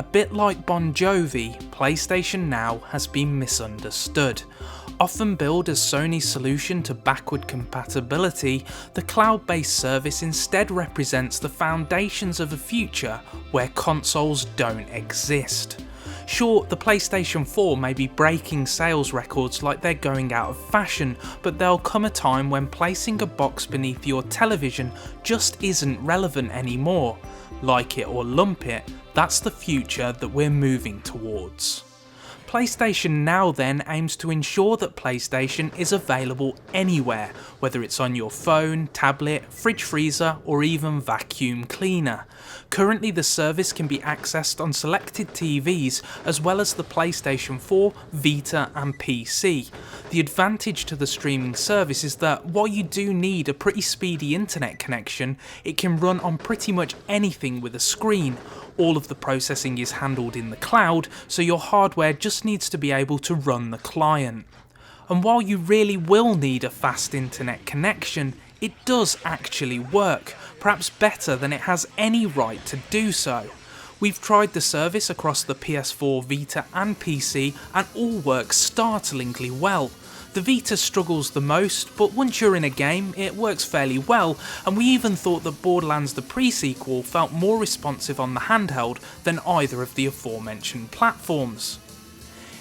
A bit like Bon Jovi, PlayStation Now has been misunderstood. Often billed as Sony's solution to backward compatibility, the cloud-based service instead represents the foundations of a future where consoles don't exist. Sure, the PlayStation 4 may be breaking sales records like they're going out of fashion, but there'll come a time when placing a box beneath your television just isn't relevant anymore. Like it or lump it, that's the future that we're moving towards. PlayStation Now then aims to ensure that PlayStation is available anywhere, whether it's on your phone, tablet, fridge freezer or even vacuum cleaner. Currently the service can be accessed on selected TVs as well as the PlayStation 4, Vita and PC. The advantage to the streaming service is that while you do need a pretty speedy internet connection, it can run on pretty much anything with a screen. All of the processing is handled in the cloud, so your hardware just needs to be able to run the client. And while you really will need a fast internet connection, it does actually work, perhaps better than it has any right to do so. We've tried the service across the PS4, Vita and PC and all works startlingly well. The Vita struggles the most, but once you're in a game, it works fairly well, and we even thought that Borderlands the pre-sequel felt more responsive on the handheld than either of the aforementioned platforms.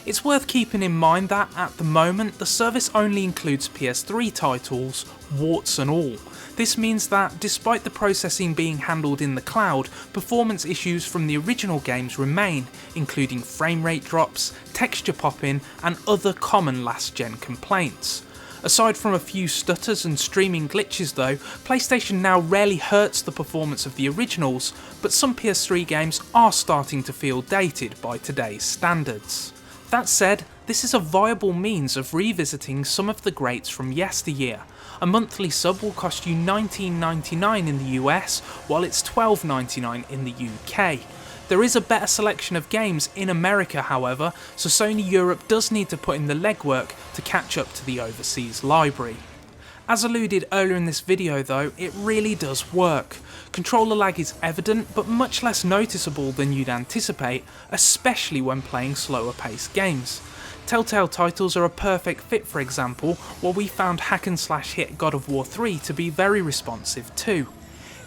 It's worth keeping in mind that at the moment the service only includes PS3 titles, warts and all. This means that despite the processing being handled in the cloud, performance issues from the original games remain, including framerate drops, texture popping and other common last-gen complaints. Aside from a few stutters and streaming glitches though, PlayStation Now rarely hurts the performance of the originals, but some PS3 games are starting to feel dated by today's standards. That said, this is a viable means of revisiting some of the greats from yesteryear. A monthly sub will cost you $19.99 in the US, while it's $12.99 in the UK. There is a better selection of games in America however, so Sony Europe does need to put in the legwork to catch up to the overseas library. As alluded earlier in this video though, it really does work. Controller lag is evident but much less noticeable than you'd anticipate, especially when playing slower paced games. Telltale titles are a perfect fit for example, while we found hack and slash hit God of War 3 to be very responsive too.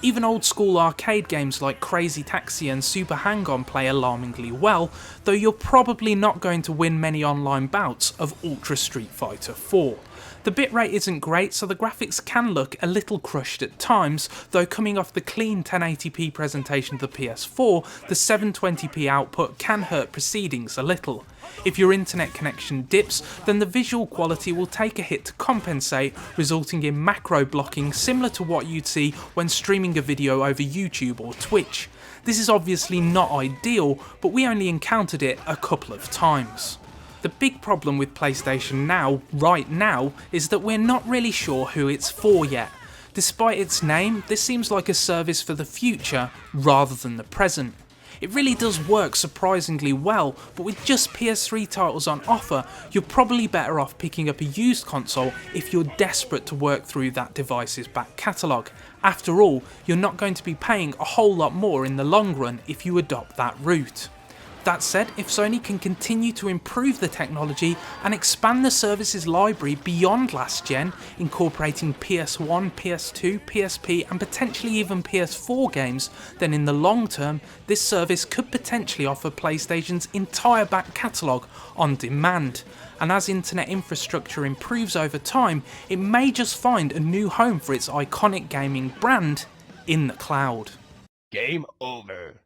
Even old school arcade games like Crazy Taxi and Super Hang-On play alarmingly well, though you're probably not going to win many online bouts of Ultra Street Fighter 4. The bitrate isn't great, so the graphics can look a little crushed at times, though coming off the clean 1080p presentation of the PS4, the 720p output can hurt proceedings a little. If your internet connection dips, then the visual quality will take a hit to compensate, resulting in macro blocking similar to what you'd see when streaming a video over YouTube or Twitch. This is obviously not ideal, but we only encountered it a couple of times. The big problem with PlayStation Now, right now, is that we're not really sure who it's for yet. Despite its name, this seems like a service for the future rather than the present. It really does work surprisingly well, but with just PS3 titles on offer, you're probably better off picking up a used console if you're desperate to work through that device's back catalogue. After all, you're not going to be paying a whole lot more in the long run if you adopt that route. That said, if Sony can continue to improve the technology and expand the service's library beyond last gen, incorporating PS1, PS2, PSP and potentially even PS4 games, then in the long term, this service could potentially offer PlayStation's entire back catalogue on demand. And as internet infrastructure improves over time, it may just find a new home for its iconic gaming brand in the cloud. Game over.